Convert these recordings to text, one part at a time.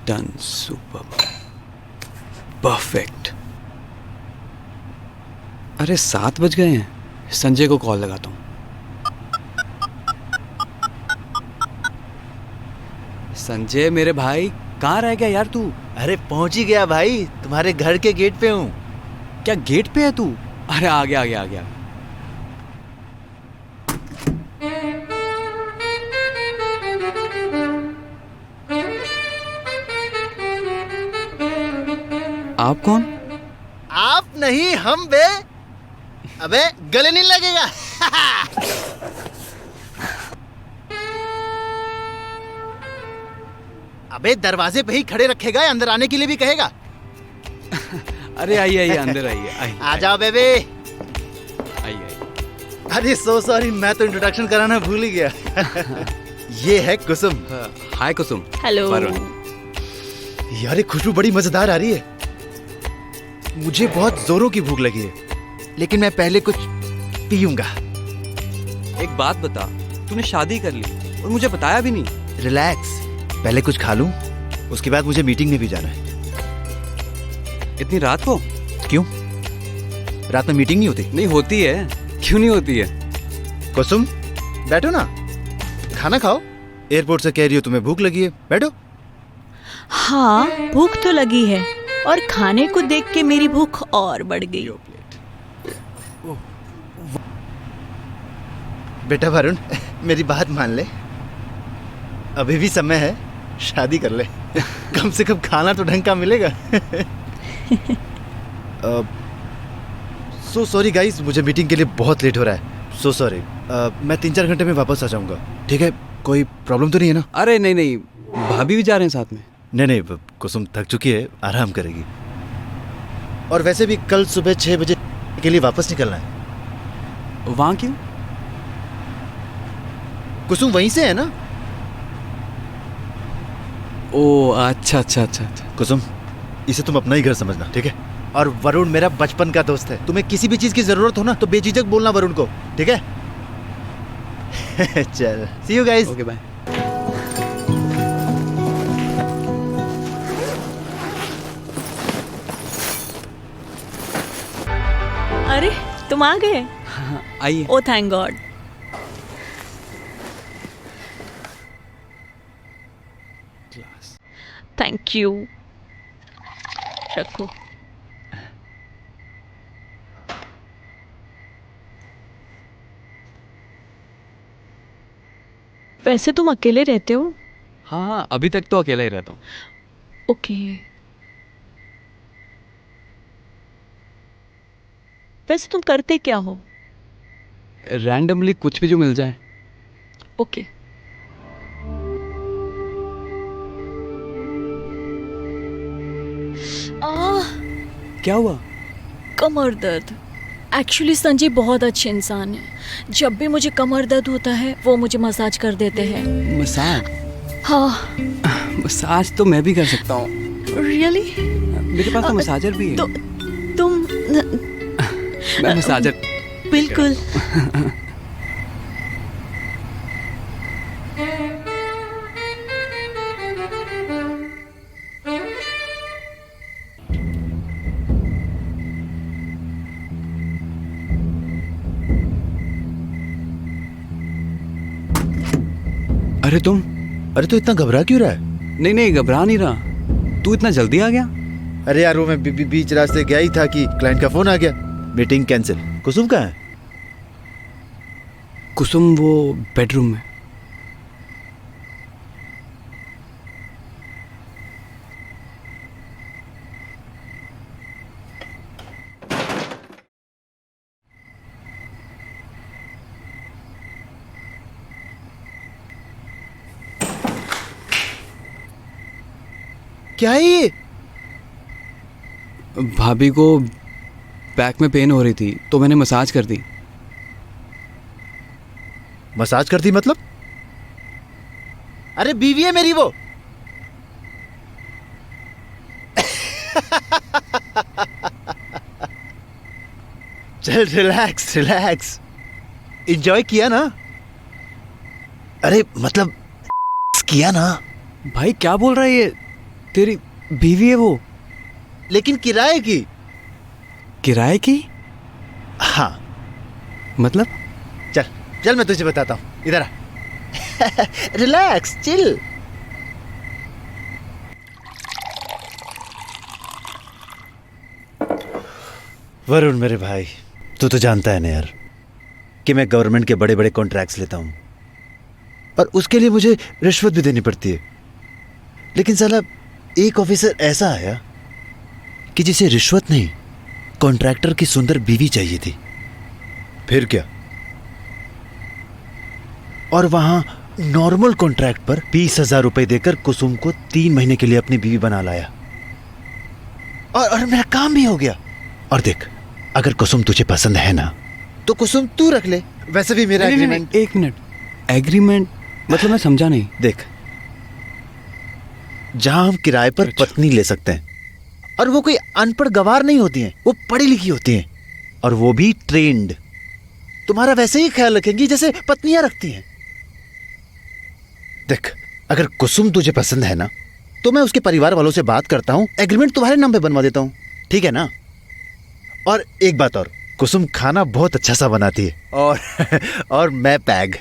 Done, super, perfect. अरे 7 बज गए हैं, संजय को कॉल लगाता हूँ। संजय मेरे भाई, कहाँ रह गया यार तू? अरे पहुंच ही गया भाई, तुम्हारे घर के गेट पे हूँ। क्या गेट पे है तू? अरे आ गया आ गया आ गया। आप कौन? आप नहीं, हम बे। अबे गले नहीं लगेगा। अबे दरवाजे पे ही खड़े रखेगा या अंदर आने के लिए भी कहेगा? अरे आइए आइए, अंदर आइए। आ जाओ बेबी। आइए आइए। अरे सो सॉरी, मैं तो इंट्रोडक्शन कराना भूल ही गया। ये है कुसुम। हाय कुसुम। हेलो। यार ये खुशबू बड़ी मजेदार आ रही है। मुझे बहुत जोरों की भूख लगी है, लेकिन मैं पहले कुछ पीऊंगा। एक बात बता, तूने शादी कर ली और मुझे बताया भी नहीं। रिलैक्स, पहले कुछ खा लूं, उसके बाद मुझे मीटिंग में भी जाना है। इतनी रात को? क्यों, रात में मीटिंग नहीं होती? नहीं होती है, क्यों नहीं होती है? कुसुम बैठो ना, खाना खाओ। एयरपोर्ट से कह रही हो तुम्हें भूख लगी है, बैठो। हाँ, भूख तो लगी है और खाने को देख के मेरी भूख और बढ़ गई। बेटा वरुण, मेरी बात मान ले, अभी भी समय है, शादी कर ले। कम से कम खाना तो ढंग का मिलेगा। सो सॉरी गाइस, मुझे मीटिंग के लिए बहुत लेट हो रहा है। So sorry. मैं 3-4 घंटे में वापस आ जाऊंगा, ठीक है? कोई प्रॉब्लम तो नहीं है ना? अरे नहीं नहीं, भाभी भी जा रहे हैं साथ में। नहीं नहीं, कुसुम थक चुकी है, आराम करेगी। और वैसे भी कल सुबह 6 बजे के लिए वापस निकलना है। वहाँ क्यों? कुसुम वहीं से है ना? ओ अच्छा अच्छा अच्छा अच्छा। कुसुम, इसे तुम अपना ही घर समझना, ठीक है? और वरुण मेरा बचपन का दोस्त है। तुम्हें किसी भी चीज की जरूरत हो ना तो बेझिझक बोलना वरुण को, ठीक है? चल, see you guys. Okay bye. अरे तुम आ गए? आइए। Oh thank God. Thank you. रखो। वैसे तुम अकेले रहते हो? हाँ हाँ, अभी तक तो अकेला ही रहता हूँ। ओके। वैसे तुम करते क्या हो? रैंडमली कुछ भी जो मिल जाए। ओके। क्या हुआ? कमर दर्द। एक्चुअली संजय बहुत अच्छे इंसान है। जब भी मुझे कमर दर्द होता है वो मुझे मसाज कर देते हैं। मसाज? हाँ। मसाज तो मैं भी कर सकता हूँ। रियली? मेरे पास तो मसाजर भी है। तो तुम मैं मसाजर। बिल्कुल। अरे तुम? अरे तो इतना घबरा क्यों रहा है? नहीं नहीं, घबरा नहीं रहा। तू इतना जल्दी आ गया? अरे यार वो मैं बीच रास्ते गया ही था कि क्लाइंट का फोन आ गया, मीटिंग कैंसिल। कुसुम कहाँ है? कुसुम वो बेडरूम में। क्या है ये? भाभी को बैक में पेन हो रही थी तो मैंने मसाज कर दी। मसाज कर दी मतलब? अरे बीवी है मेरी वो। चल रिलैक्स रिलैक्स, एंजॉय किया ना? अरे मतलब किया ना? भाई क्या बोल रहा है ये? तेरी बीवी है वो? लेकिन किराए की। किराए की? हाँ। मतलब? चल चल मैं तुझे बताता हूँ, इधर आ। Relax, chill. वरुण मेरे भाई, तू तो जानता है ना यार कि मैं गवर्नमेंट के बड़े बड़े कॉन्ट्रैक्ट्स लेता हूँ और उसके लिए मुझे रिश्वत भी देनी पड़ती है। लेकिन साला एक ऑफिसर ऐसा आया कि जिसे रिश्वत नहीं, कॉन्ट्रैक्टर की सुंदर बीवी चाहिए थी। फिर क्या, और वहां नॉर्मल कॉन्ट्रैक्ट पर 20,000 रुपए देकर कुसुम को 3 महीने के लिए अपनी बीवी बना लाया और मेरा काम भी हो गया। और देख, अगर कुसुम तुझे पसंद है ना तो कुसुम तू रख ले। वैसे भी मेरा एग्रीमेंट। एक मिनट, एग्रीमेंट मतलब मैं समझा नहीं। देख, जहां हम किराए पर पत्नी ले सकते हैं और वो कोई अनपढ़ गवार नहीं होती हैं, वो पढ़ी लिखी होती हैं और वो भी ट्रेंड। तुम्हारा वैसे ही ख्याल रखेंगी जैसे पत्नियां रखती हैं। देख, अगर कुसुम तुझे पसंद है ना तो मैं उसके परिवार वालों से बात करता हूं, एग्रीमेंट तुम्हारे नाम पे बनवा देता हूं, ठीक है ना? और एक बात और, कुसुम खाना बहुत अच्छा सा बनाती है और मैं पैग।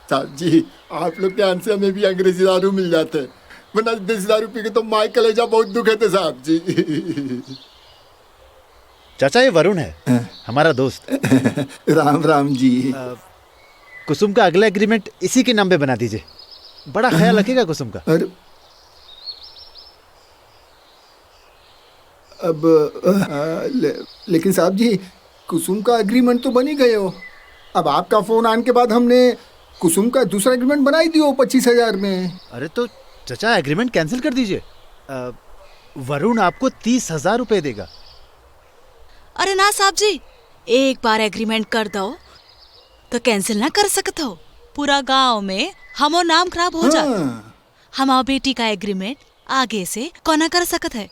साहब जी, आप लोग के आने से हमें भी अंग्रेजी दारू मिल जाते हैं, वरना देसी दारू पी के तो माई कलेजा बहुत दुखे थे साहब जी। चाचा ये वरुण है, हमारा दोस्त। राम राम जी। कुसुम का अगला एग्रीमेंट इसी के नाम पे बना दीजिए, बड़ा ख्याल रखेगा कुसुम का। अरे अब लेकिन साहब जी, कुसुम का एग्रीमेंट तो बन ही गए हो। अब आपका फोन आने के बाद हमने कुसुम का दूसरा एग्रीमेंट बना ही दियो 25,000 में। अरे तो चाचा एग्रीमेंट कैंसिल कर दीजिए। वरुण आपको 30,000 रुपए देगा। अरे ना साहब जी, एक बार एग्रीमेंट कर दो तो कैंसिल ना कर सकते हो। पूरा गांव में हमो नाम खराब हो जाता। हमार बेटी का एग्रीमेंट आगे से कौन कर सकत है।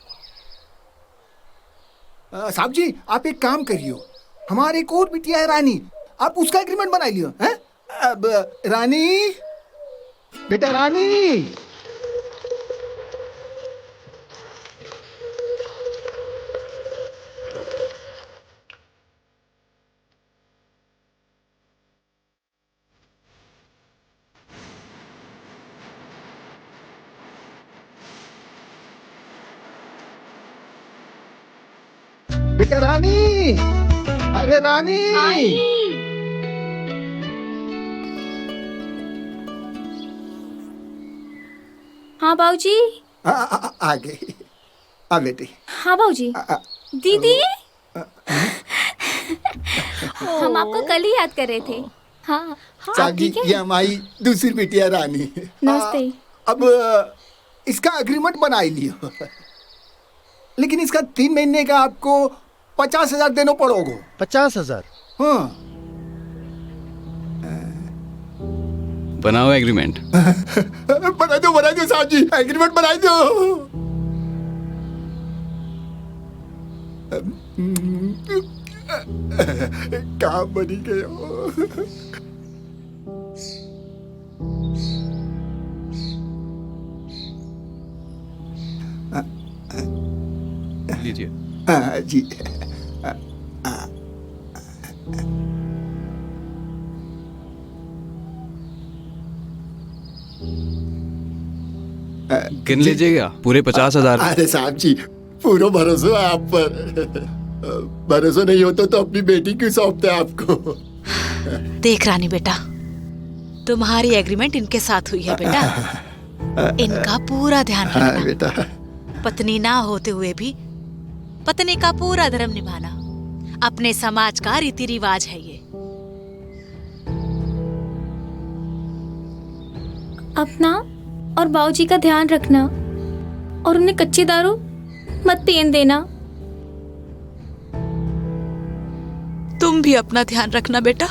साहब जी, आप एक काम करियो, हमारे एक और बिटिया है रानी, आप उसका एग्रीमेंट बना लियो हैं? अब रानी, बेटा रानी। बेटा रानी, अरे रानी। हाँ बाबूजी। आ गई, आ बेटी। हाँ बाबूजी। दीदी, हम आपको कल ही याद कर रहे थे। हाँ साहब जी, ये हमारी दूसरी बेटिया रानी। नमस्ते। अब इसका एग्रीमेंट बना ही लियो, लेकिन इसका 3 महीने का आपको 50,000 देना पड़ोगे। 50,000? हाँ। बनाओ एग्रीमेंट। बना दो साहब जी, एग्रीमेंट बना दो। काम बनी गए हो। लीजिए। हाँ जी। गिन लीजिएगा पूरे 50,000। अरे साहब जी, पूरा भरोसा है आप पर। भरोसा नहीं होता तो अपनी बेटी क्यों सौंपते आपको। देख रानी बेटा, तुम्हारी एग्रीमेंट इनके साथ हुई है बेटा, इनका पूरा ध्यान रखना। बेटा, पत्नी ना होते हुए भी पत्नी का पूरा धर्म निभाना अपने समाज का रीति रिवाज है। ये अपना और बाबूजी का ध्यान रखना और उन्हें कच्ची दारू मत पीने देना। तुम भी अपना ध्यान रखना बेटा।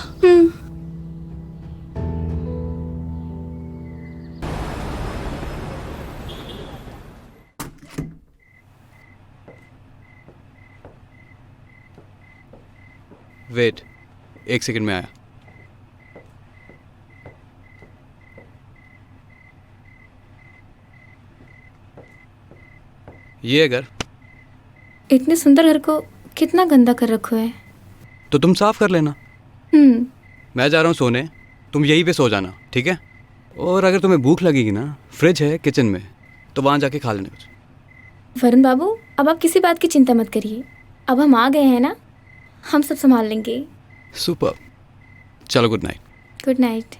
वेट, 1 सेकंड में आया। ये घर इतने सुंदर घर को कितना गंदा कर रखो है। तो तुम साफ कर लेना। मैं जा रहा हूँ सोने, तुम यहीं पे सो जाना, ठीक है? और अगर तुम्हें भूख लगेगी ना, फ्रिज है किचन में, तो वहाँ जाके खा लेना कुछ। वरुण बाबू, अब आप किसी बात की चिंता मत करिए। अब हम आ गए हैं ना, हम सब संभाल लेंगे। सुपर, चलो गुड नाइट। Good night.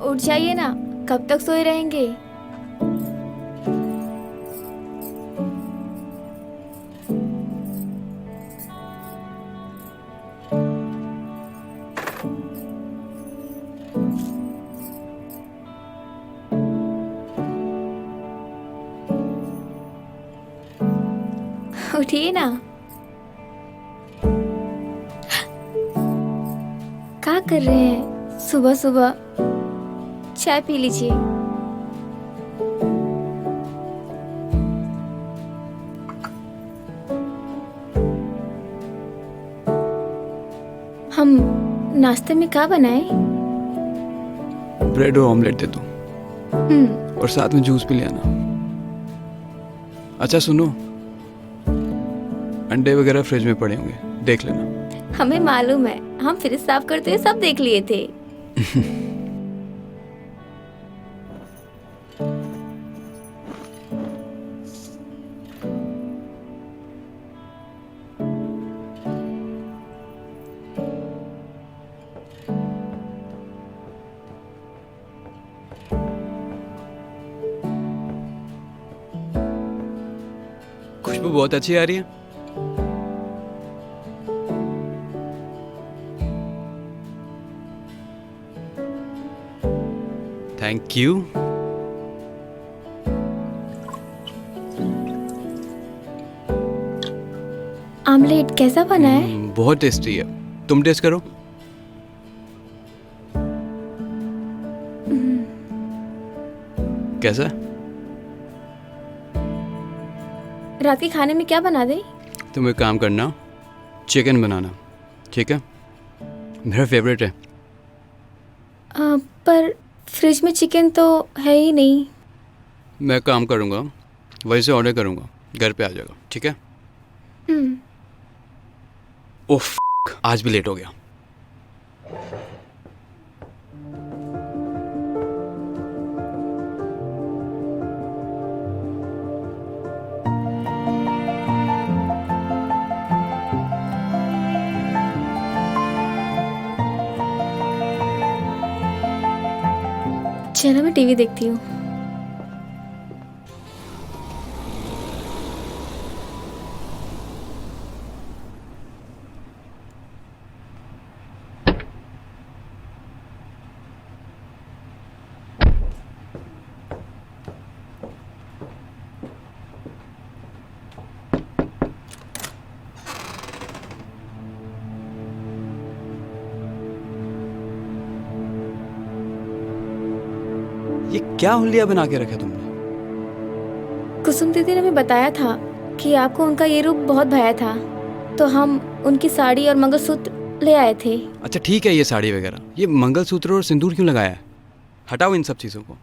उठ जाइए ना, कब तक सोए रहेंगे? उठिए ना। क्या कर रहे हैं सुबह सुबह? चाय पी लीजिए। हम नाश्ते में क्या बनाए? ब्रेड और ऑमलेट दे दो, और साथ में जूस भी ले आना। अच्छा सुनो, अंडे वगैरह फ्रिज में पड़े होंगे, देख लेना। हमें मालूम है, हम फ्रिज साफ करते हुए सब देख लिए थे। खुशबू बहुत अच्छी आ रही है। Thank you. आमलेट कैसा बना है? बहुत टेस्टी है, तुम टेस्ट करो। कैसा है? रात के खाने में क्या बना दे? तुम एक काम करना, चिकन बनाना, ठीक है? मेरा फेवरेट है। पर फ्रिज में चिकन तो है ही नहीं। मैं काम करूँगा, वहीं से ऑर्डर करूँगा, घर पे आ जाएगा, ठीक है? ओह, आज भी लेट हो गया। चलो मैं टीवी देखती हूँ। ये क्या हुलिया बना के रखा तुमने? कुसुम दीदी ने हमें बताया था कि आपको उनका ये रूप बहुत भाया था, तो हम उनकी साड़ी और मंगलसूत्र ले आए थे। अच्छा ठीक है, ये साड़ी वगैरह, ये मंगलसूत्र और सिंदूर क्यों लगाया है? हटाओ इन सब चीज़ों को।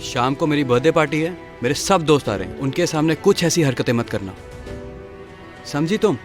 शाम को मेरी बर्थडे पार्टी है, मेरे सब दोस्त आ रहे हैं, उनके सामने कुछ ऐसी हरकतें मत करना, समझी तुम?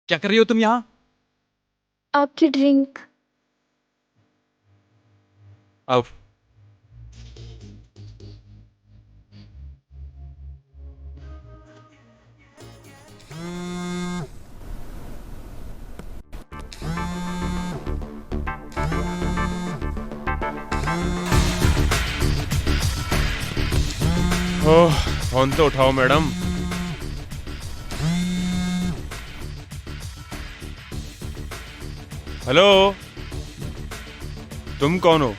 क्या कर रही हो तुम यहाँ? आपकी ड्रिंक। आओ। ओह, फोन तो उठाओ मैडम। हेलो, तुम कौन हो?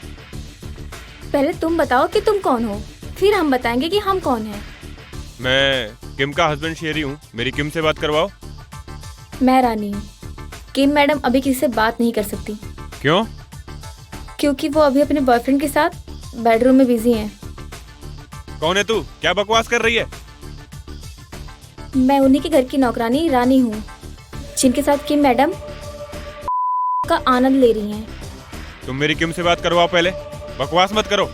पहले तुम बताओ कि तुम कौन हो, फिर हम बताएंगे कि हम कौन हैं। मैं किम का हस्बैंड शेरी हूँ, मेरी किम से बात करवाओ। मैं रानी हूँ। किम मैडम अभी किसी से बात नहीं कर सकती। क्यों? क्योंकि वो अभी अपने बॉयफ्रेंड के साथ बेडरूम में बिजी हैं। कौन है तू? क्या बकवास कर रही है? मैं उन्हीं के घर की नौकरानी रानी हूँ, जिनके साथ किम मैडम का आनंद ले रही हैं। तुम मेरी किम से बात करवाओ पहले, बकवास मत करो।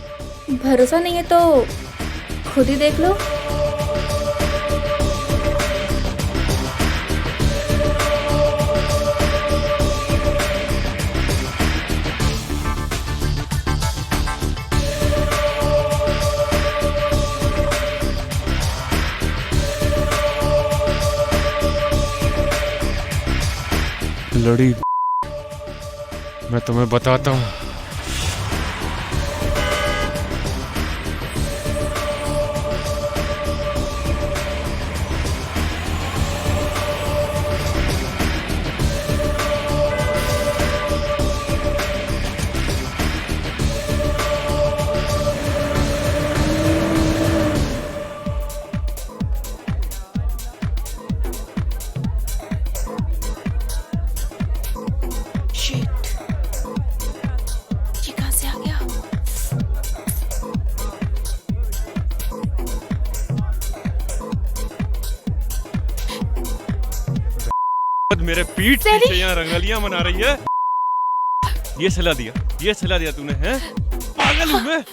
भरोसा नहीं है तो खुद ही देख लो। लड़ी, मैं तुम्हें बताता हूँ। मेरे पीठ पीछे यहाँ रंगलियां मना रही है। ये सलाह दिया तूने, हैं? पागल हूँ मैं।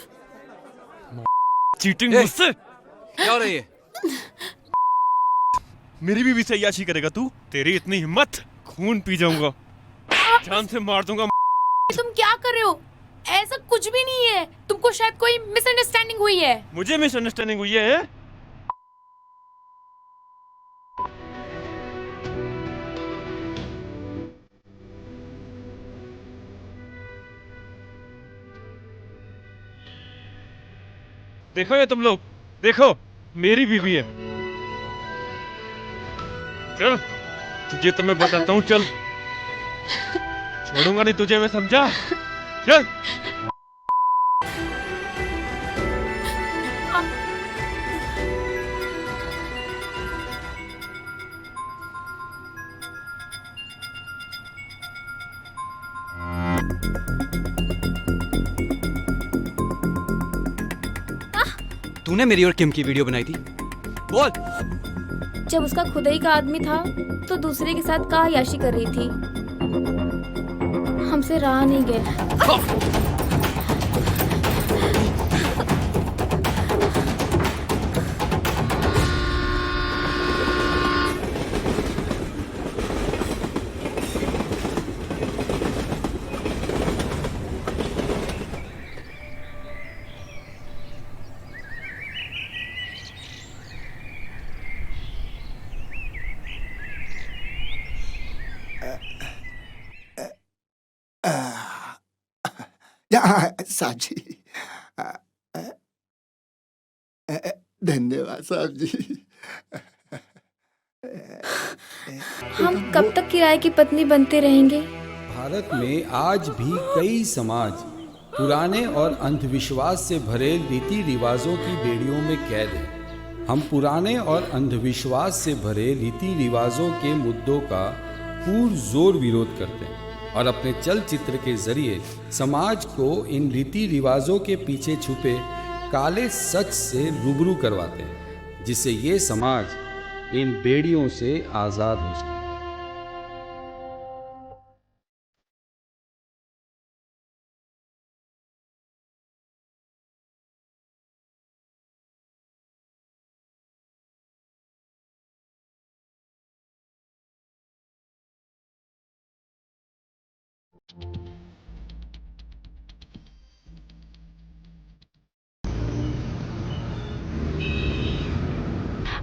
चीटिंग मुझसे क्या हो रही है? मेरी बीवी से अय्याशी करेगा तू? तेरी इतनी हिम्मत, खून पी जाऊंगा, जान से मार दूंगा। तुम क्या कर रहे हो? ऐसा कुछ भी नहीं है। तुमको शायद कोई मिसअंडरस्टैंडिंग हुई है। मुझे मिसअंडरस्टैंडिंग हुई है? देखो ये तुम लोग, देखो मेरी बीवी है। चल तुझे तो मैं बताता हूँ, चल छोड़ूंगा नहीं तुझे मैं, समझा? चल। तूने मेरी और किम की वीडियो बनाई थी, बोल। जब उसका खुद ही का आदमी था तो दूसरे के साथ कहाँ याशी कर रही थी? हमसे रहा नहीं गया। साहब जी, धन्यवाद साहब जी। हम कब तक किराए की पत्नी बनते रहेंगे? भारत में आज भी कई समाज पुराने और अंधविश्वास से भरे रीति रिवाजों की बेड़ियों में कैद हैं। हम पुराने और अंधविश्वास से भरे रीति रिवाजों के मुद्दों का पुरजोर विरोध करते हैं और अपने चलचित्र के जरिए समाज को इन रीति रिवाजों के पीछे छुपे काले सच से रूबरू करवाते हैं, जिससे ये समाज इन बेड़ियों से आज़ाद हो सके।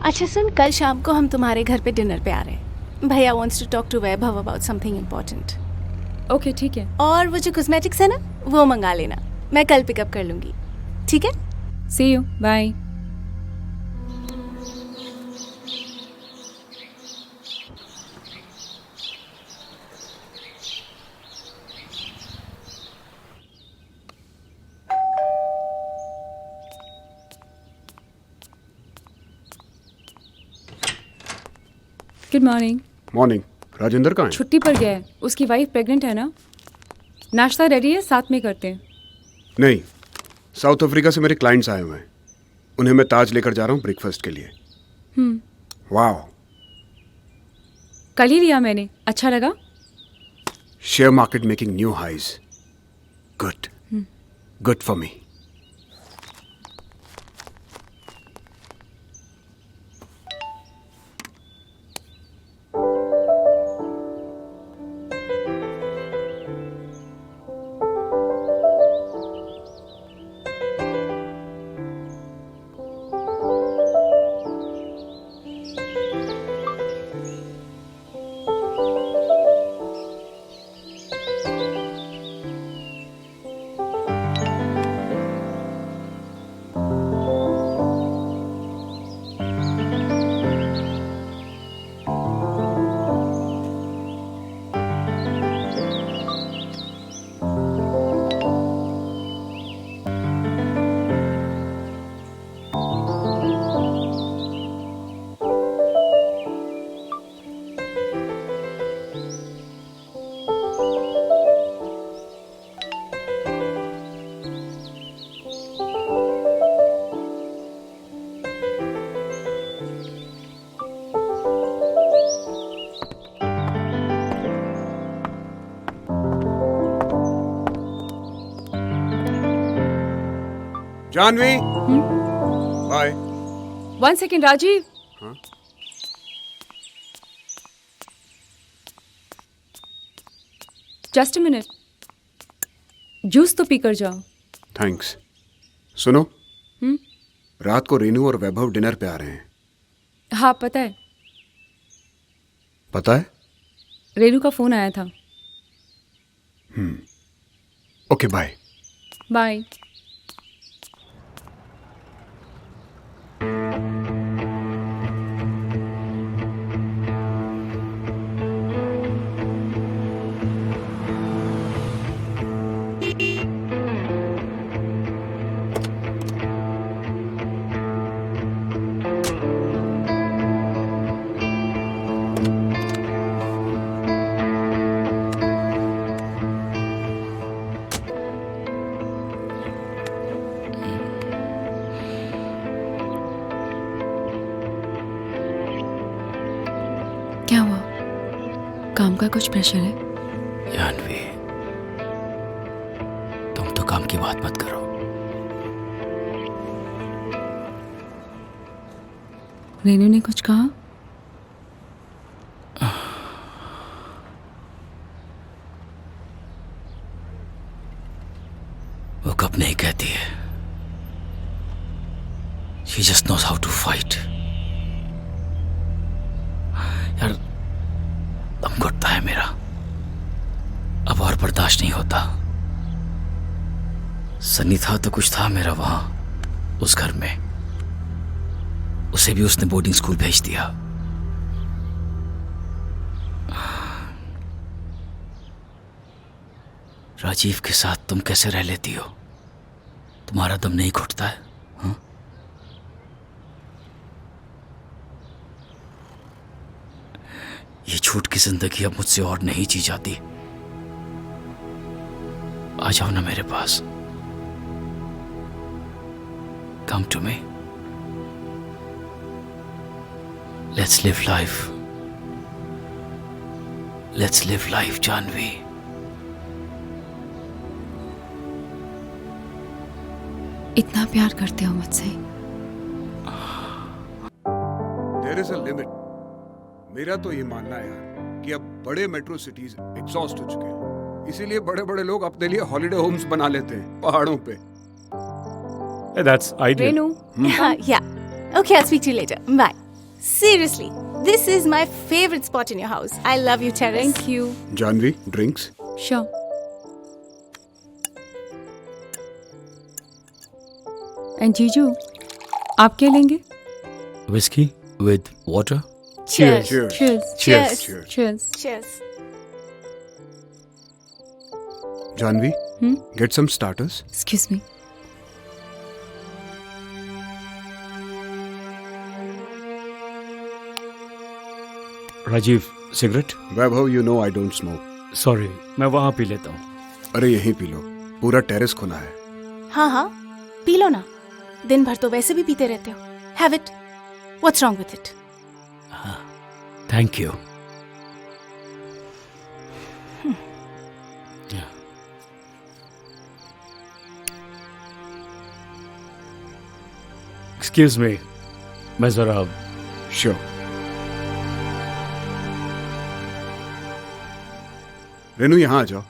अच्छा सुन, कल शाम को हम तुम्हारे घर पे डिनर पे आ रहे हैं। भैया wants to talk to Vaibhav about something important. Okay ठीक है। और वो जो कॉस्मेटिक्स है ना, वो मंगा लेना, मैं कल पिकअप कर लूंगी, ठीक है? See you, bye. Good morning. Morning. Rajendra कहाँ है? छुट्टी पर गया है, उसकी वाइफ प्रेग्नेंट है ना। नाश्ता रेडी है, साथ में करते हैं। नहीं, साउथ अफ्रीका से मेरे क्लाइंट्स आए हुए हैं, उन्हें मैं ताज लेकर जा रहा हूँ ब्रेकफास्ट के लिए। वाह, कल ही लिया मैंने, अच्छा लगा। Share market making new highs, good, good for me. Janvi, bye. 1 second Rajeev. हाँ? जस्ट अ मिनट, जूस तो पीकर जाओ। थैंक्स। सुनो, रात को रेनू और वैभव डिनर पे आ रहे हैं। हाँ पता है, पता है? रेनू का फोन आया था। Okay, bye. बाय। क्या हुआ? काम का कुछ प्रेशर है? जानवी, तुम तो काम की बात मत करो। रेनू ने कुछ कहा? वो कब नहीं कहती है। She just knows how to fight. यार, दम घुटता है मेरा, अब और बर्दाश्त नहीं होता। सनी था तो कुछ था मेरा वहां, उस घर में। उसे भी उसने बोर्डिंग स्कूल भेज दिया। राजीव के साथ तुम कैसे रह लेती हो? तुम्हारा दम नहीं घुटता है? हाँ? ये झूठ की जिंदगी अब मुझसे और नहीं जी जाती। आ जाओ ना मेरे पास। Come to me. Let's live life. Let's live life, Janvi. इतना प्यार करते हो मुझसे? There is a limit. मेरा तो ये मानना है यार कि अब बड़े मेट्रो सिटीज एग्जॉस्ट हो चुके हैं, इसीलिए बड़े बड़े लोग अपने लिए हॉलिडे होम्स बना लेते हैं पहाड़ों पे। That's ideal. Renu. Yeah. Okay, I'll speak to you later. Bye. Seriously, this is my favorite spot in your house. I love you, Terrace. Thank you. Janvi, drinks? Sure. And जीजू, आप क्या लेंगे? Whiskey with water? Cheers. Cheers. Cheers. Cheers. Cheers. Cheers. Cheers. Janvi, get some starters. Excuse me. Rajiv, cigarette? Vaibhav, you know I don't smoke. Sorry, मैं वहां P लेता हूँ। अरे यहीं पी लो, पूरा टेरेस खुला है। हाँ हाँ, पी लो ना। दिन भर तो वैसे भी पीते रहते हो। Have it. What's wrong with it? Thank you. Excuse me, मैं जरा। श्योर। रेनू, यहाँ आ जाओ।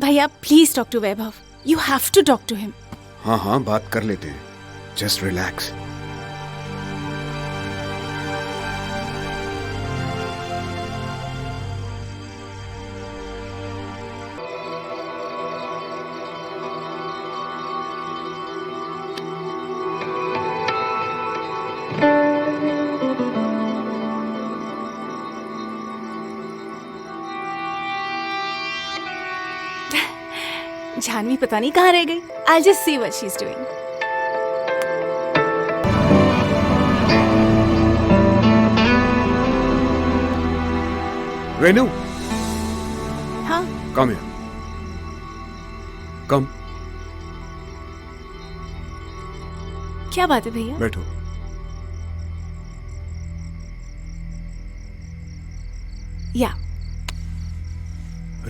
भैया, please talk to Vaibhav. You have to talk to him. हाँ हाँ, बात कर लेते हैं। Just relax. जानवी पता नहीं कहाँ रह गई. I'll just see what she's doing. Renu, हाँ. come here. Come. क्या बात है भैया? बैठो. या.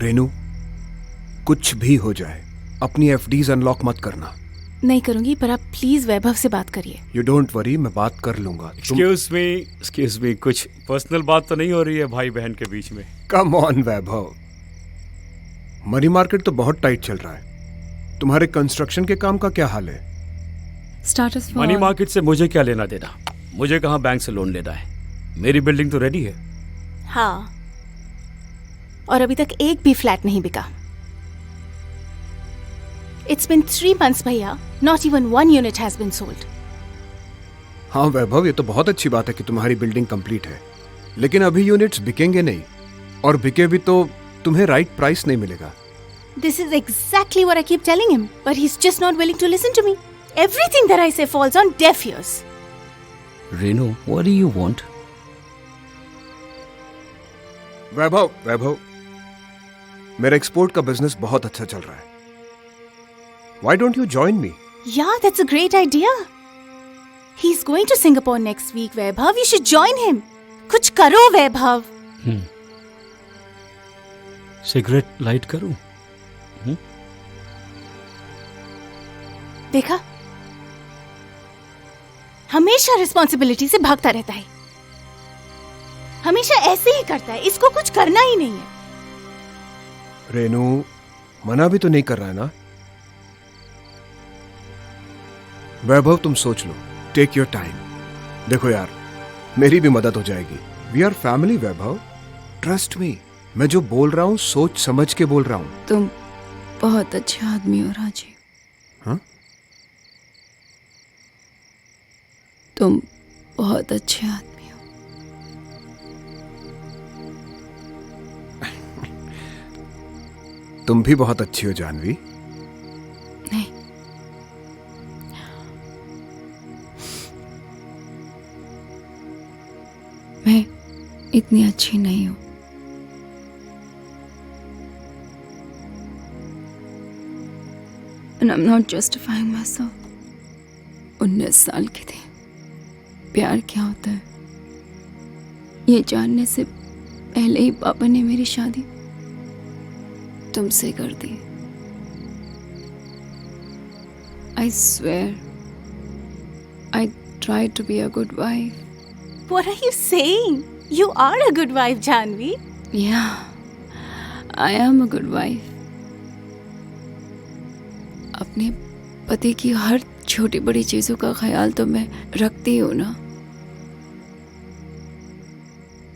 रेनू, कुछ भी हो जाए अपनी एफडीज अनलॉक मत करना. नहीं करूंगी, पर आप प्लीज वैभव से बात करिए। यू डोंट वरी, मैं बात कर लूंगा। एक्सक्यूज मी, कुछ पर्सनल बात तो नहीं हो रही है भाई बहन के बीच में? Come on Vaibhav, money market तो बहुत टाइट चल रहा है। तुम्हारे कंस्ट्रक्शन के काम का क्या हाल है? स्टार्टस मनी मार्केट से मुझे क्या लेना देना? मुझे कहाँ बैंक से लोन लेना है? मेरी बिल्डिंग तो रेडी है। हाँ, और अभी तक एक भी फ्लैट नहीं बिका। It's been 3 months भैया, not even 1 unit has been sold. हाँ वैभव, ये तो बहुत अच्छी बात है कि तुम्हारी बिल्डिंग कंप्लीट है, लेकिन अभी यूनिट्स बिकेंगे नहीं, और बिके भी तो तुम्हें राइट प्राइस नहीं मिलेगा। This is exactly what I keep telling him, but he's just not willing to listen to me. Everything that I say falls on deaf ears. Renu, what do you want? वैभव, मेरा export का business बहुत अच्छा चल रहा है। Why don't you join me? Yeah, that's a great idea. He's going to Singapore next week, Vaibhav. You should join him. कुछ करो वैभव। Cigarette light करूं? देखा, हमेशा रिस्पॉन्सिबिलिटी से भागता रहता है, हमेशा ऐसे ही करता है, इसको कुछ करना ही नहीं है। रेनू, मना भी तो नहीं कर रहा है ना? वैभव, तुम सोच लो, टेक योर टाइम। देखो यार, मेरी भी मदद हो जाएगी। We are family Vaibhav, trust me. मैं जो बोल रहा हूँ सोच समझ के बोल रहा हूँ। तुम बहुत अच्छे आदमी हो राजीव। हाँ? तुम बहुत अच्छे आदमी हो। तुम भी बहुत अच्छी हो जानवी। नहीं, मैं इतनी अच्छी नहीं हूं। And I'm not justifying myself. 19 साल की थी। प्यार क्या होता है ये जानने से पहले ही पापा ने मेरी शादी तुमसे कर दी। I swear, I tried to be a good wife. What are you saying? You are a good wife, Janvi. Yeah, I am a good wife. अपने पति की हर छोटी बड़ी चीजों का ख्याल तो मैं रखती हूँ ना।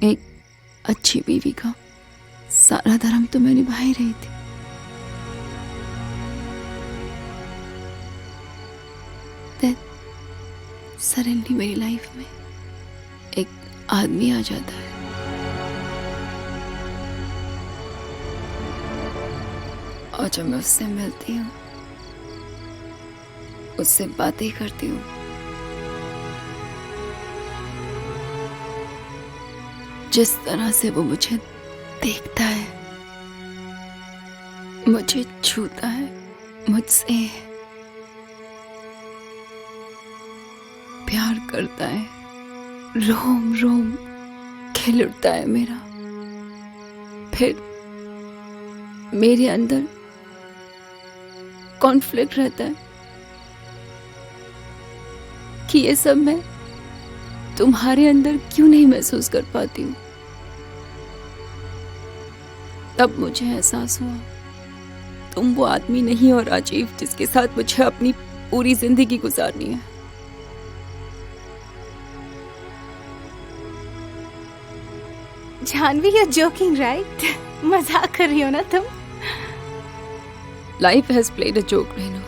एक अच्छी बीवी का सारा धर्म तो मैं निभा ही रही थी। Then suddenly मेरी लाइफ में एक आदमी आ जाता है। और जब मैं उससे मिलती हूँ, उससे बातें करती हूँ, जिस तरह से वो मुझे देखता है, मुझे छूता है, मुझसे प्यार करता है, रोम रोम खिल उठता है मेरा। फिर मेरे अंदर कॉन्फ्लिक्ट रहता है कि ये सब मैं तुम्हारे अंदर क्यों नहीं महसूस कर पाती हूँ। तब मुझे एहसास हुआ तुम वो आदमी नहीं हो राजीव जिसके साथ मुझे अपनी पूरी जिंदगी गुजारनी है। Janvi, you're joking, right? मजाक कर रही हो ना तुम? Life has played a joke, Renu.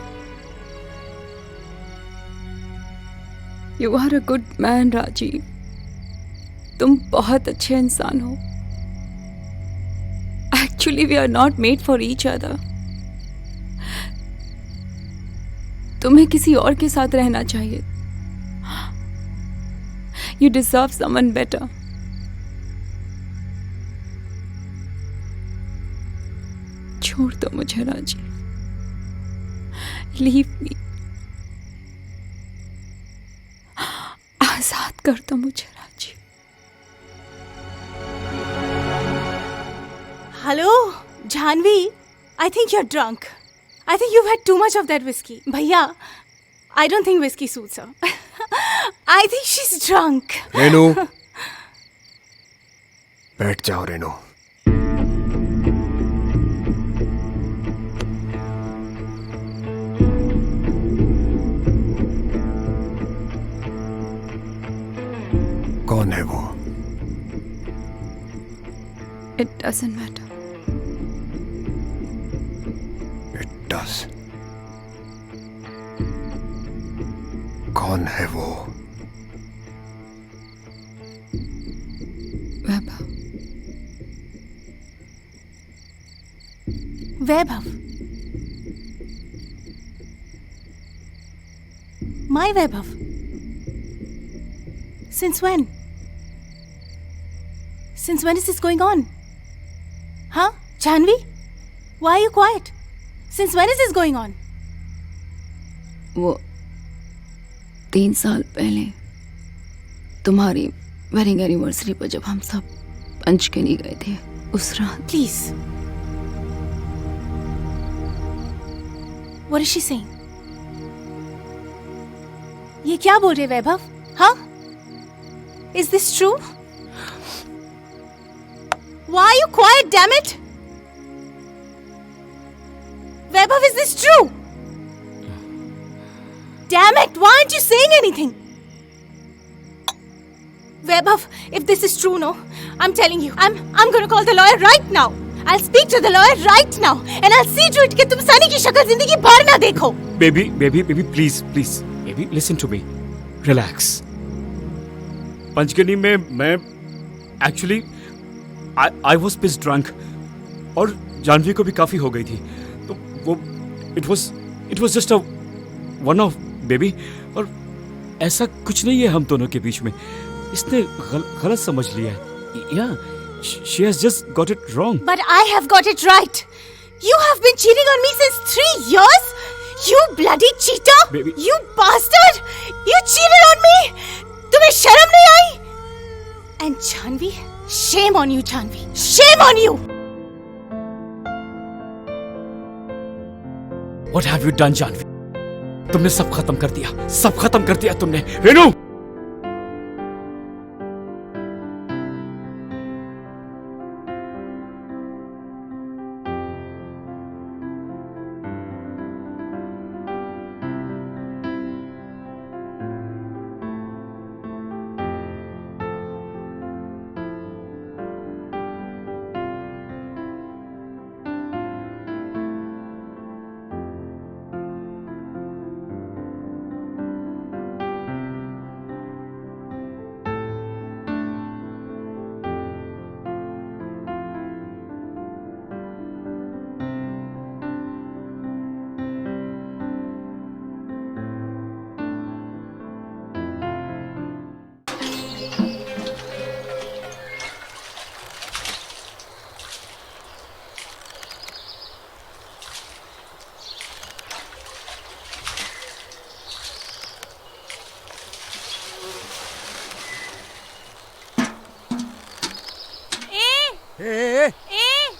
You are a good man, Rajiv. तुम बहुत अच्छे इंसान हो। Actually, we are not made for each other. तुम्हें किसी और के साथ रहना चाहिए। You deserve someone better. छोड़ दो मुझे राजीव। Leave me. आजाद कर दो मुझे Rajiv. Hello Janvi, I think you're drunk. I think you've had too much of that whiskey. भैया, I don't think whiskey suits her. I think she's drunk. Renu, बैठ जाओ रेनू। कौन है वो? It doesn't matter. It does. कौन है वो? वैभव। Vaibhav. My Vaibhav. Since when? Since when is this going on? Huh? Janvi? Why are you quiet? Since when is this going on? वो 3 साल पहले तुम्हारी वेडिंग एनिवर्सरी पर जब हम सब पंचकनी गए थे उस रात। Please. What is she saying? ये क्या बोल रहे वैभव? हाँ? Is this true? Why are you quiet, damn it? Vaibhav, is this true? Damn it, why aren't you saying anything? Vaibhav, if this is true, no, I'm telling you, I'm gonna call the lawyer right now. I'll speak to the lawyer right now and I'll see to it कि तुम सनी की शक्ल जिंदगी भर ना देखो. Baby, please. Baby, listen to me. Relax. Panchgani में मैं actually I was piss drunk और जानवी को भी काफी हो गई थी, तो वो it was just a one of baby, और ऐसा कुछ नहीं है हम दोनों के बीच में। इसने गलत समझ लिया है। या she has just got it wrong. But I have got it right. You have been cheating on me since 3 years. You bloody cheater! Baby. You bastard! You cheated on me. तुम्हें शर्म नहीं आई? And Janvi, shame on you, Janvi. Shame on you. What have you done, Janvi? तुमने सब खत्म कर दिया तुमने। रेनू,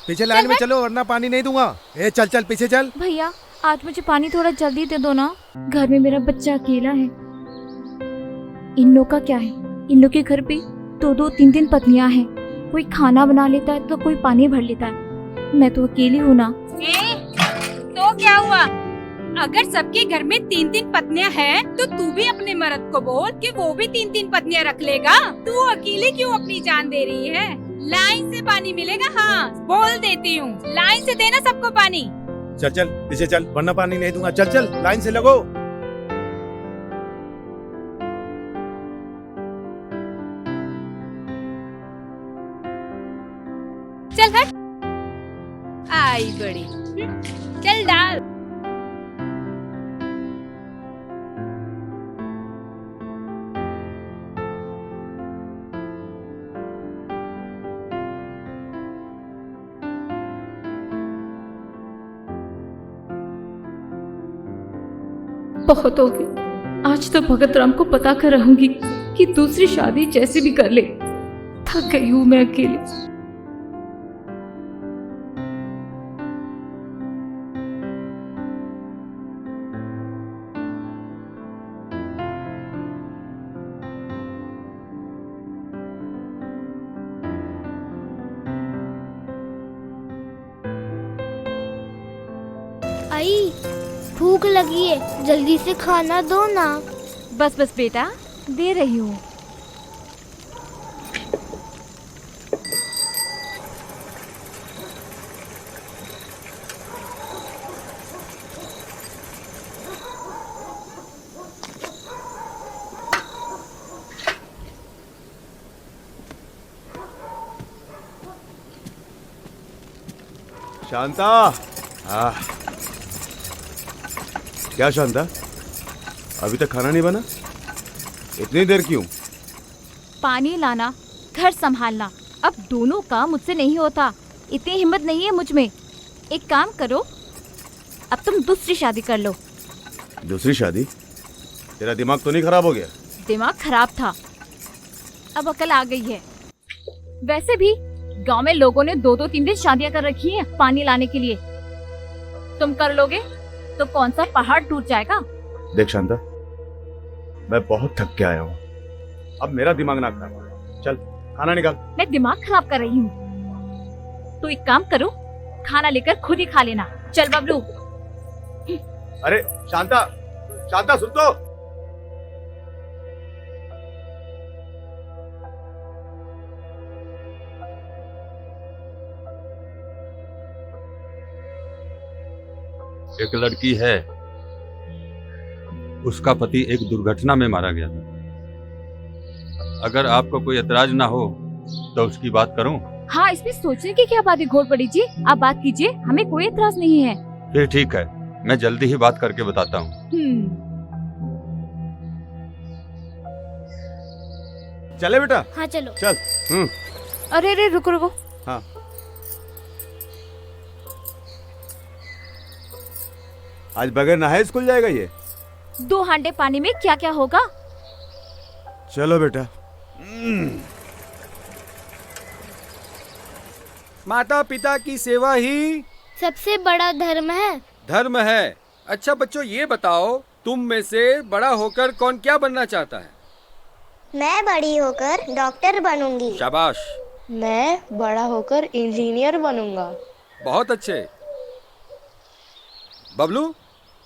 पीछे लाइन में चलो वरना पानी नहीं दूंगा। चल पीछे चल। भैया आज मुझे पानी थोड़ा जल्दी दे दो ना, घर में मेरा बच्चा अकेला है। इन लोग का क्या है, इन लोग के घर पे 2-2, 3-3 पत्नियां हैं। कोई खाना बना लेता है तो कोई पानी भर लेता है। मैं तो अकेली हूँ ना। तो क्या हुआ, अगर सबके घर में 3-3 पत्नियां हैं तो तू भी अपने मर्द को बोल कि वो भी 3-3 पत्नियां रख लेगा। तू अकेले क्यों अपनी जान दे रही है? लाइन से पानी मिलेगा। हाँ बोल देती हूँ, लाइन से देना सबको पानी। चल पीछे चल वरना पानी नहीं दूंगा। चल लाइन से लगो। चल हट, आई बड़ी, चल डाल। बहुत हो गया। आज तो भगत राम को पता कर रहूंगी कि दूसरी शादी जैसे भी कर ले। थक गई हूं मैं अकेले। आई भूख लगी है, जल्दी से खाना दो ना। बस बस बेटा, दे रही हूँ। शांता। क्या शांता, अभी तक खाना नहीं बना? इतनी देर क्यों? पानी लाना, घर संभालना, अब दोनों काम मुझसे नहीं होता। इतनी हिम्मत नहीं है मुझ में। एक काम करो, अब तुम दूसरी शादी कर लो। दूसरी शादी? तेरा दिमाग तो नहीं खराब हो गया? दिमाग खराब था, अब अकल आ गई है। वैसे भी गांव में लोगों ने 2-2, 3 शादियां कर रखी हैं पानी लाने के लिए। तुम कर लोगे तो कौन सा पहाड़ टूट जाएगा? देख शांता, मैं बहुत थक के आया हूँ, अब मेरा दिमाग ना खराब। चल खाना निकाल। मैं दिमाग खराब कर रही हूँ तो एक काम करो, खाना लेकर खुद ही खा लेना। चल बबलू। अरे शांता, शांता सुन तो। एक लड़की है, उसका पति एक दुर्घटना में मारा गया था। अगर आपको कोई एतराज ना हो तो उसकी बात करूं? हाँ, इसमें सोचने की क्या बात है घोड़पड़ी जी, आप बात कीजिए, हमें कोई एतराज नहीं है। फिर ठीक है, मैं जल्दी ही बात करके बताता हूँ। चले बेटा। हाँ चलो। चल। अरे अरे रुको रुको। हाँ। आज बगैर नहाए स्कूल जाएगा ये? 2 हांडे पानी में क्या क्या होगा? चलो बेटा। माता पिता की सेवा ही सबसे बड़ा धर्म है। धर्म है। अच्छा बच्चों, ये बताओ, तुम में से बड़ा होकर कौन क्या बनना चाहता है? मैं बड़ी होकर डॉक्टर बनूंगी। शाबाश। मैं बड़ा होकर इंजीनियर बनूंगा। बहुत अच्छे। बबलू,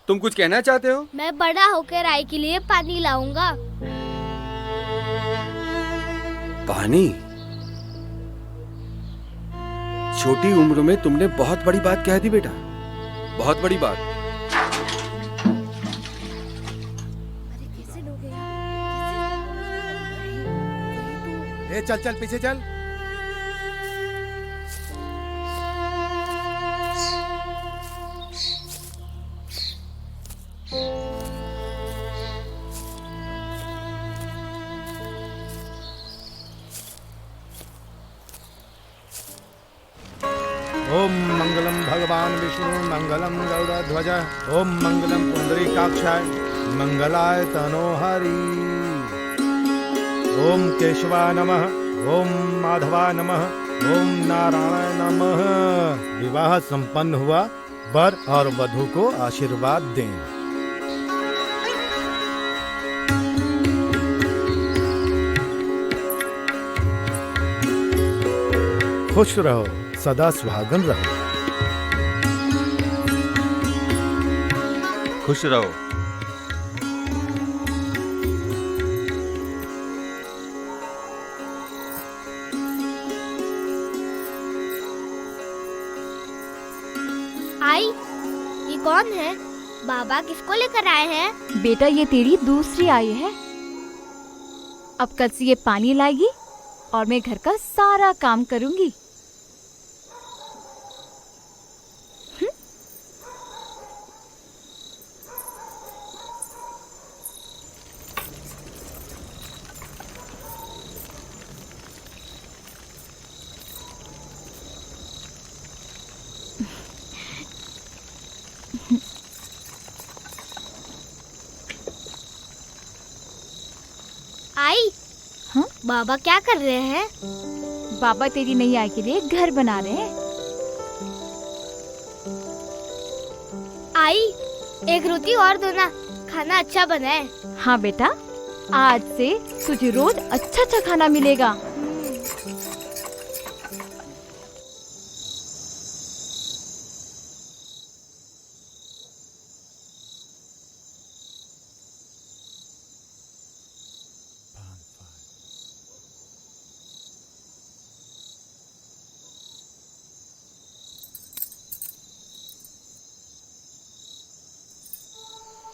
तुम कुछ कहना चाहते हो? मैं बड़ा होकर आई के लिए पानी लाऊंगा। पानी? छोटी उम्र में तुमने बहुत बड़ी बात कह दी बेटा, बहुत बड़ी बात। चल चल पीछे चल। ओम मंगलम भगवान विष्णु मंगलम गरुड़ध्वज ओम मंगलम पुंडरीकाक्षाय मंगलाय तनोहरि। ओम केशवाय नमः, ओम माधवाय नमः, ओम नारायणाय नमः। विवाह संपन्न हुआ, वर और वधू को आशीर्वाद दें। खुश रहो, सदा सुहागन रहो। खुश रहो। आई, ये कौन है? बाबा किसको लेकर आए हैं? बेटा, ये तेरी दूसरी आई है। अब कल से ये पानी लाएगी और मैं घर का सारा काम करूंगी। आई, हाँ? बाबा क्या कर रहे हैं? बाबा तेरी नई आई के लिए घर बना रहे हैं। आई, एक रोटी और दो ना, खाना अच्छा बना है। हाँ बेटा, आज से तुझे रोज अच्छा अच्छा खाना मिलेगा।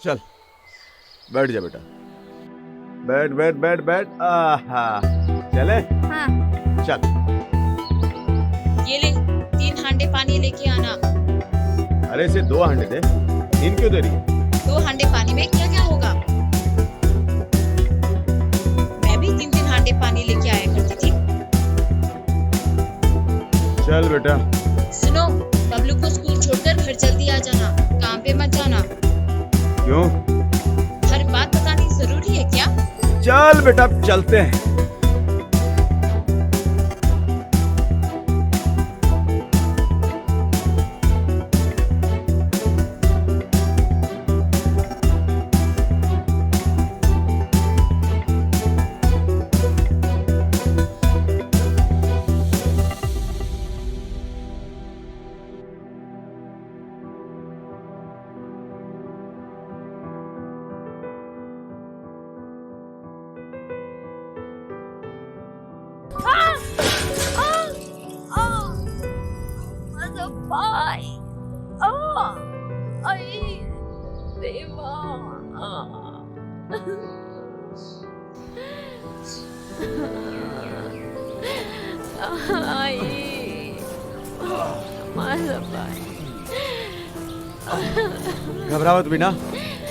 चल बैठ जा बेटा, बैठ बैठ बैठ बैठ। आहा, चले। हाँ। चल। ये ले 3 हांडे पानी लेके आना। अरे इसे 2 हांडे दे, 3 क्यों दे रही है? 2 हांडे पानी में क्या क्या होगा? मैं भी 3-3 हांडे पानी लेके आया करती थी। चल बेटा। सुनो, बबलू को स्कूल छोड़कर घर जल्दी आ जाना, काम पे मत जाना। क्यों? हर बात बतानी जरूरी है क्या? चल बेटा चलते हैं। घबरावत बिना,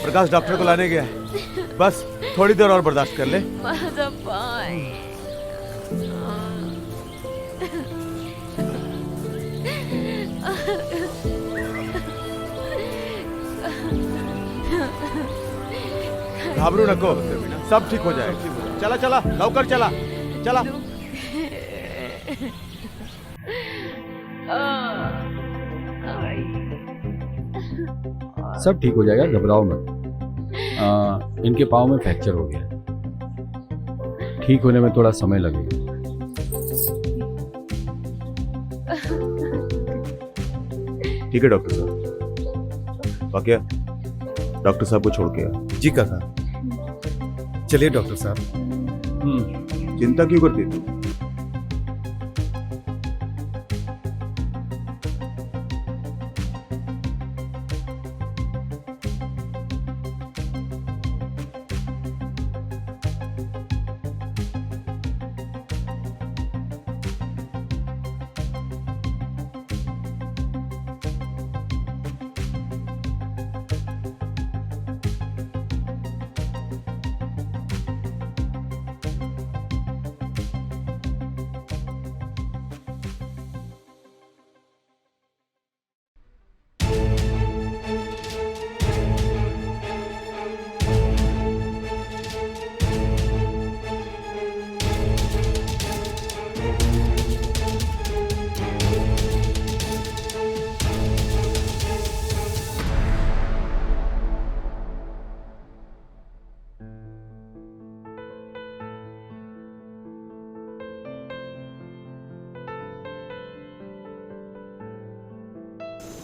प्रकाश डॉक्टर को लाने गया है। बस थोड़ी देर और बर्दाश्त कर ले। घाबरू नको, सब ठीक हो जाएगा। चला चला लौकर चला चला। सब ठीक हो जाएगा, घबराओ मत। इनके पाँव में फ्रैक्चर हो गया है, ठीक होने में थोड़ा समय लगेगा। ठीक है डॉक्टर साहब। वाकया डॉक्टर साहब को छोड़ के आ। जी काका। चलिए डॉक्टर साहब। चिंता क्यों करती है तू?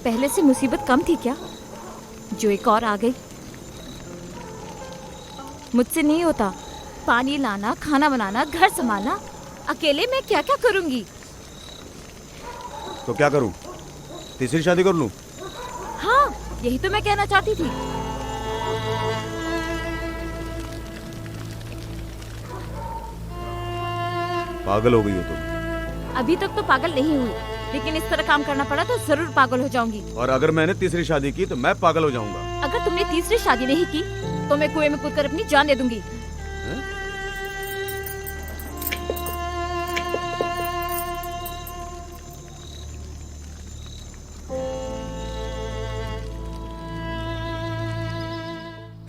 पहले से मुसीबत कम थी क्या, जो एक और आ गई? मुझसे नहीं होता। पानी लाना, खाना बनाना, घर संभालना, अकेले मैं क्या क्या करूंगी? तो क्या करूं? तीसरी शादी कर लूं? हाँ, यही तो मैं कहना चाहती थी। पागल हो गई हो तुम। अभी तक तो पागल नहीं हुई, लेकिन इस तरह काम करना पड़ा तो जरूर पागल हो जाऊंगी। और अगर मैंने तीसरी शादी की तो मैं पागल हो जाऊंगा। अगर तुमने तीसरी शादी नहीं की तो मैं कुएं में कूदकर अपनी जान दे दूंगी।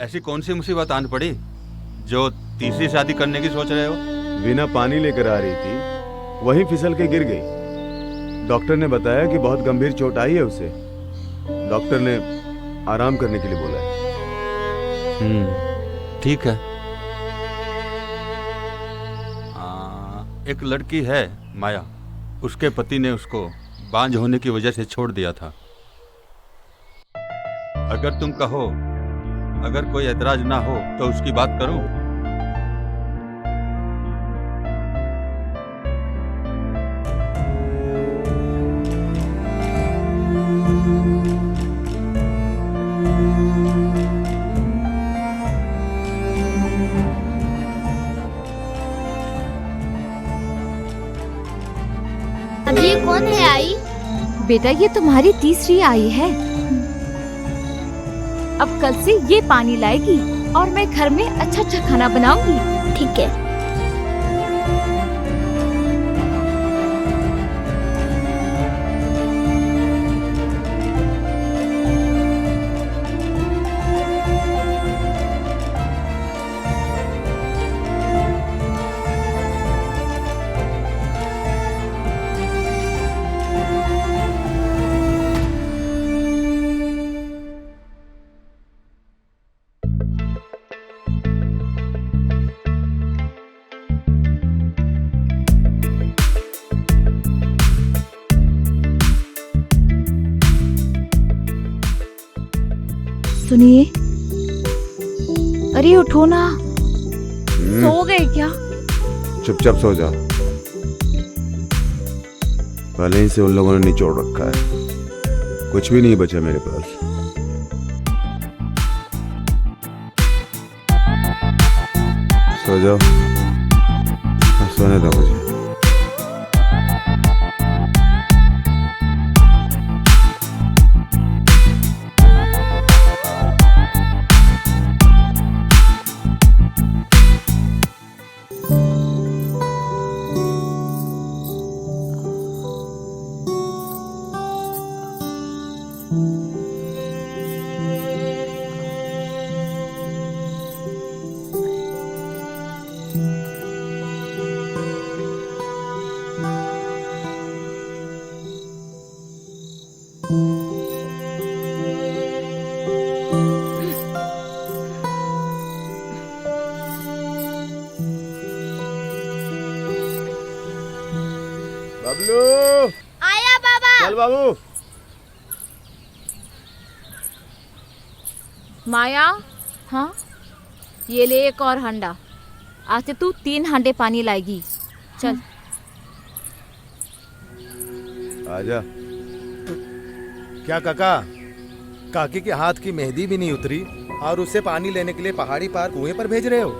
ऐसी कौन सी मुसीबत आन पड़ी जो तीसरी शादी करने की सोच रहे हो? बिना पानी लेकर आ रही थी, वहीं फिसल के गिर गई। डॉक्टर ने बताया कि बहुत गंभीर चोट आई है उसे। डॉक्टर ने आराम करने के लिए बोला है। ठीक है। एक लड़की है माया, उसके पति ने उसको बांझ होने की वजह से छोड़ दिया था। अगर तुम कहो, अगर कोई ऐतराज ना हो तो उसकी बात करूं? ये कौन है आई? बेटा ये तुम्हारी तीसरी आई है। अब कल से ये पानी लाएगी और मैं घर में अच्छा अच्छा खाना बनाऊंगी। ठीक है। सुनिए, अरे उठो ना, सो गए क्या? चुपचाप सो जा। पहले ही से उन लोगों ने निचोड़ रखा है, कुछ भी नहीं बचा मेरे पास। सो जाओ, सोने दो मुझे। बबलू, आया बाबा। चल बाबू। माया, हाँ ये ले एक और हंडा। आज से तू 3 हांडे पानी लाएगी। चल। आजा। क्या काका, काकी के हाथ की मेहंदी भी नहीं उतरी और उसे पानी लेने के लिए पहाड़ी पार कुएं पर भेज रहे हो?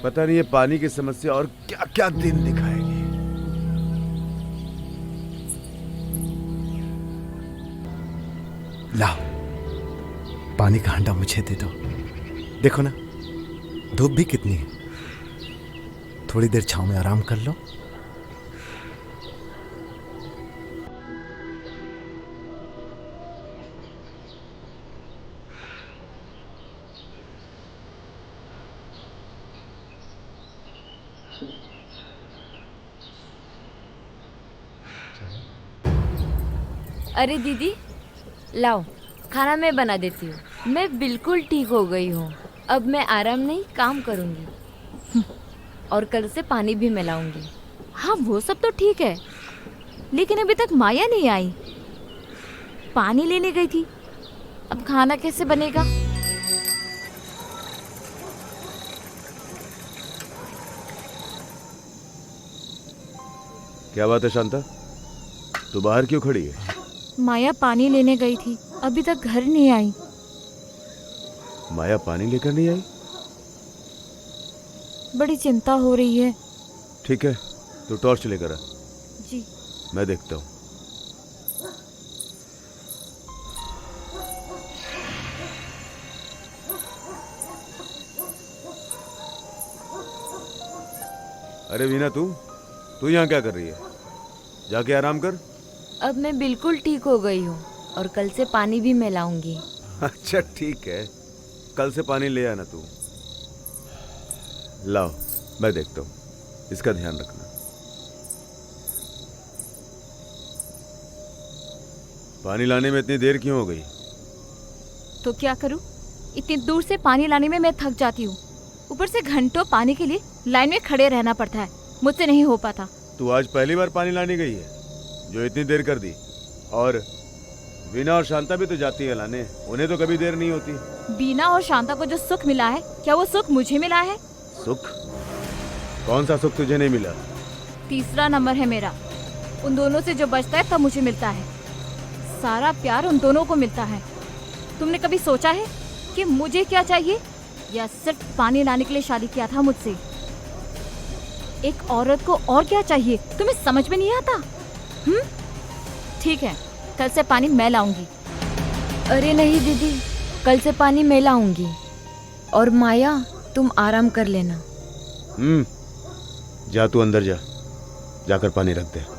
पता नहीं ये पानी की समस्या और क्या क्या दिन दिखाएगी। लाओ, पानी का हंडा मुझे दे दो। देखो ना, धूप भी कितनी है। थोड़ी देर छांव में आराम कर लो। अरे दीदी, लाओ खाना मैं बना देती हूँ। मैं बिल्कुल ठीक हो गई हूँ। अब मैं आराम नहीं, काम करूँगी। और कल से पानी भी मैं लाऊंगी। हाँ वो सब तो ठीक है, लेकिन अभी तक माया नहीं आई। पानी लेने गई थी, अब खाना कैसे बनेगा? क्या बात है शांता, तू बाहर क्यों खड़ी है? माया पानी लेने गई थी, अभी तक घर नहीं आई। माया पानी लेकर नहीं आई? बड़ी चिंता हो रही है। ठीक है, तू टॉर्च लेकर आ। जी। मैं देखता हूँ। अरे वीना, तू यहाँ क्या कर रही है? जाके आराम कर। अब मैं बिल्कुल ठीक हो गई हूँ और कल से पानी भी मैं लाऊंगी। अच्छा ठीक है, कल से पानी ले आना तू। लाओ, मैं देखता हूँ, इसका ध्यान रखना। पानी लाने में इतनी देर क्यों हो गई? तो क्या करूँ, इतनी दूर से पानी लाने में मैं थक जाती हूँ। ऊपर से घंटों पानी के लिए लाइन में खड़े रहना पड़ता है, मुझसे नहीं हो पाता। तू आज पहली बार पानी लाने गई है जो इतनी देर कर दी? और वीना और शांता भी तो जाती है लाने, उन्हें तो कभी देर नहीं होती। वीना और शांता को जो सुख मिला है, क्या वो सुख मुझे मिला है? सुख? कौन सा सुख तुझे नहीं मिला? तीसरा नंबर है मेरा। उन दोनों से जो बचता है तब मुझे मिलता है। सारा प्यार उन दोनों को मिलता है। तुमने कभी सोचा है कि मुझे क्या चाहिए? या सिर्फ पानी लाने के लिए शादी किया था मुझसे? एक औरत को और क्या चाहिए, तुम्हें समझ में नहीं आता? ठीक है, कल से पानी मैं लाऊंगी। अरे नहीं दीदी, कल से पानी मैं लाऊंगी। और माया, तुम आराम कर लेना। जा तू अंदर जा, जाकर पानी रख दे।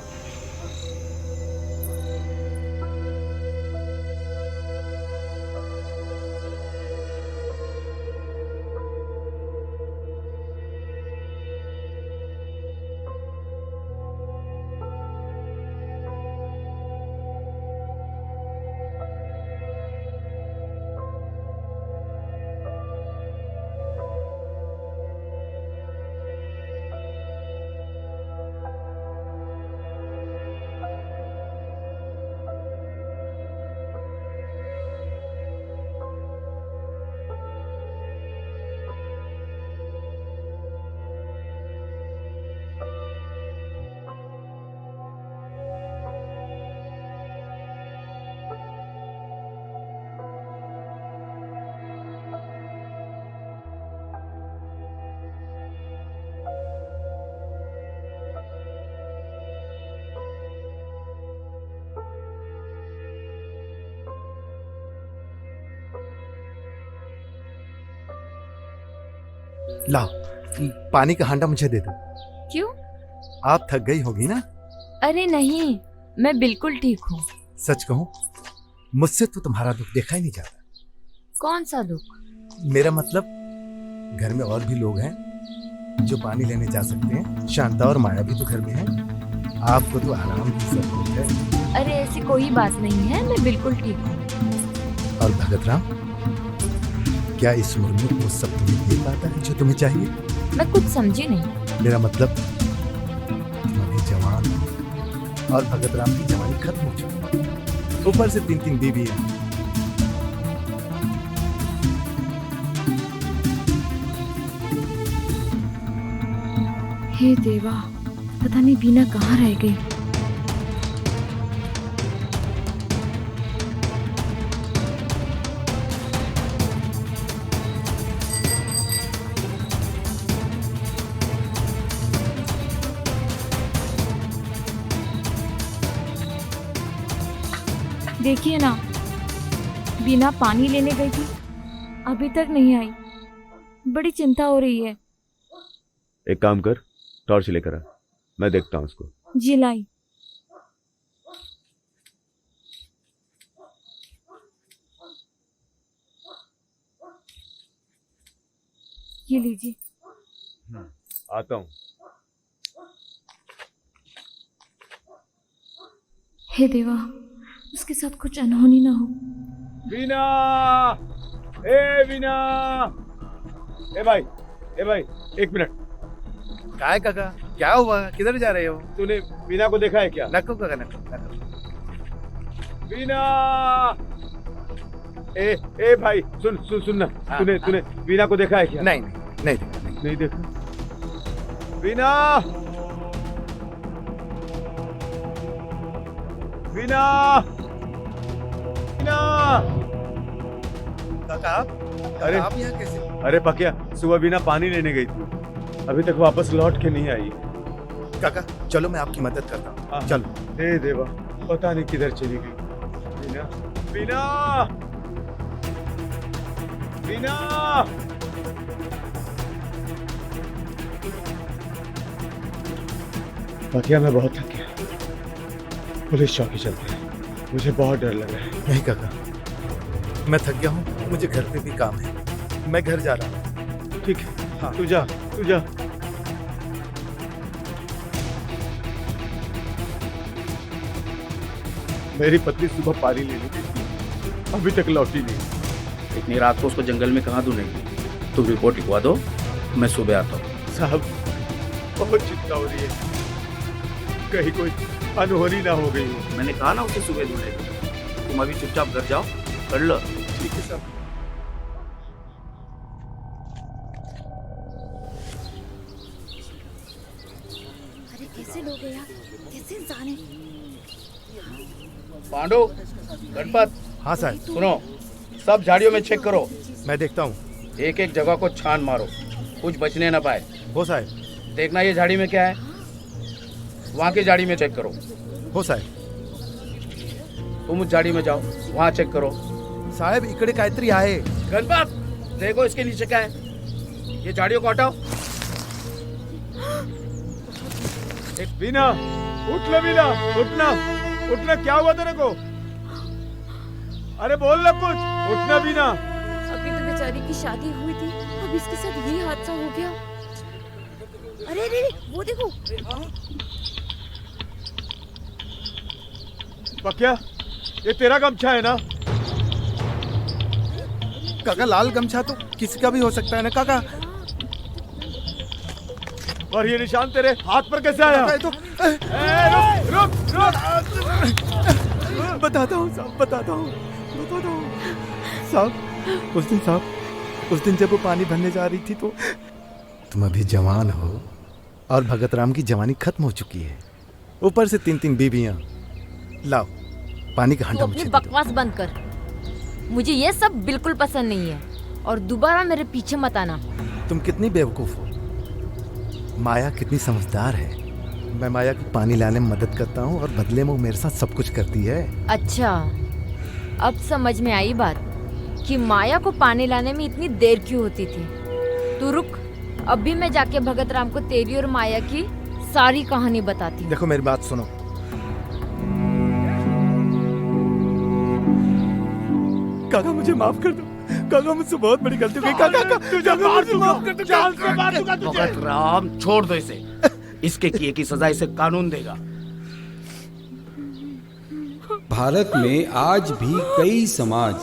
लाओ, पानी का हांडा मुझे दे दो। क्यों? आप थक गई होगी ना? अरे नहीं, मैं बिल्कुल ठीक हूँ। सच कहूं, मुझसे तो तुम्हारा दुख देखा ही नहीं जाता। कौन सा दुख? मेरा मतलब घर में और भी लोग हैं जो पानी लेने जा सकते हैं। शांता और माया भी तो घर में हैं। आपको तो आराम की जरूरत है। अरे ऐसी कोई बात नहीं है, मैं बिल्कुल ठीक हूँ। और भगत राम, क्या इस उम्र में वो सब तुम्हें दे पाता है जो तुम्हें चाहिए? मैं कुछ समझी नहीं। मेरा मतलब तुम अभी जवान हो और भगत राम की जवानी खत्म हो चुकी है। ऊपर से 3 बीवी है। हे देवा, पता नहीं बीना कहाँ रह गई। देखिए ना, बीना पानी लेने गई थी, अभी तक नहीं आई। बड़ी चिंता हो रही है। एक काम कर, टॉर्च लेकर आ, मैं देखता हूँ उसको। जी लाई। ये लीजिए। आता हूँ। हे देवा, उसके साथ कुछ अनहोनी ना हो। बीना, ए बीना, ए भाई, एक मिनट। क्या है काका? क्या हुआ? किधर जा रहे हो? तूने बीना को देखा है क्या? नको काका, नको। बीना, ए भाई, सुनना। तूने बीना को देखा है क्या? नहीं देखा। बीना, काका आप? अरे आप यहाँ कैसे? अरे पकिया, सुबह बीना पानी लेने गई थी, अभी तक वापस लौट के नहीं आई। काका चलो, मैं आपकी मदद करता हूँ। चलो। हे देवा, पता नहीं किधर चली गई। बीना, पकिया, मैं बहुत थक गया। पुलिस चौकी चलते हैं, मुझे बहुत डर लग रहा है। नहीं काका, मैं थक गया हूँ, मुझे घर पे भी काम है, मैं घर जा रहा हूँ। ठीक है, हाँ। तू जा। मेरी पत्नी सुबह पानी लेने गई थी, अभी तक लौटी नहीं। इतनी रात को उसको जंगल में कहाँ ढूंढेंगे? तुम रिपोर्ट लिखवा दो, मैं सुबह आता हूँ। साहब, बहुत चिंता हो रही है, कहीं कोई अनहोनी ना हो गई हो। मैंने कहा ना उसे सुबह ढूंढेंगे। तुम अभी चुपचाप घर जाओ, कर लो। ठीक है साहब। अरे कैसे लोग हैं यार, कैसे इंसान है। पांडु, गणपत। हाँ साहब। सुनो, सब झाड़ियों में चेक करो। मैं देखता हूँ। एक एक जगह को छान मारो, कुछ बचने ना पाए। हो साहब। देखना ये झाड़ी में क्या है, वहाँ की झाड़ी में चेक करो। हो साहेब. तुम उस झाड़ी में जाओ, वहाँ चेक करो. साहेब इकडे काहीतरी आहे. गणपत, देखो इसके नीचे क्या है. ये झाड़ियों को हटाओ. बीना, उठ ले बीना, उठना, उठना. क्या हुआ तेरे को? अरे बोल ना कुछ. उठना बीना. अभी तो बेचारी की शादी हुई थी, अब इसके साथ ये हादसा हो गया. अरे अरे वो देखो. पक्या, ये तेरा गमछा है ना? काका लाल गमछा तो किसी का भी हो सकता है ना काका. और ये निशान तेरे हाथ पर कैसे आया? तो रुक रुक बताता हूँ साहब, बताता हूँ साहब. उस दिन जब वो पानी भरने जा रही थी तो तुम अभी जवान हो और भगत राम की जवानी खत्म हो चुकी है. ऊपर से 3 बीवियां. लाओ पानी का हंडा मुझे. बकवास बंद कर. मुझे ये सब बिल्कुल पसंद नहीं है और दोबारा मेरे पीछे मत आना. तुम कितनी बेवकूफ हो. माया कितनी समझदार है. मैं माया को पानी लाने में मदद करता हूँ और बदले में वो मेरे साथ सब कुछ करती है. अच्छा, अब समझ में आई बात कि माया को पानी लाने में इतनी देर क्यों होती थी. तू रुक, अभी मैं जाके भगत राम को तेरी और माया की सारी कहानी बताती हूँ. देखो मेरी बात सुनो. काका मुझे माफ कर दो. काका मुझसे बहुत बड़ी गलती हो गई. काका तुझे माफ कर दो. जान से मार दूंगा तुझे. भगत राम छोड़ दो इसे. इसके किए की सजा इसे कानून देगा. भारत में आज भी कई समाज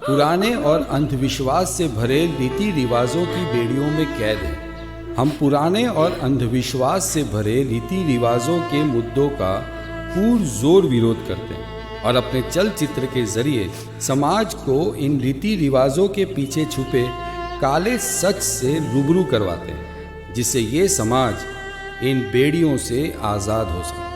पुराने और अंधविश्वास से भरे रीति रिवाजों की बेड़ियों में कैद हैं. हम पुराने और अंधविश्वास से भरे रीति रिवाजों के मुद्दों का पुरजोर विरोध करते हैं और अपने चलचित्र के जरिए समाज को इन रीति रिवाजों के पीछे छुपे काले सच से रूबरू करवाते हैं, जिससे ये समाज इन बेड़ियों से आज़ाद हो सके.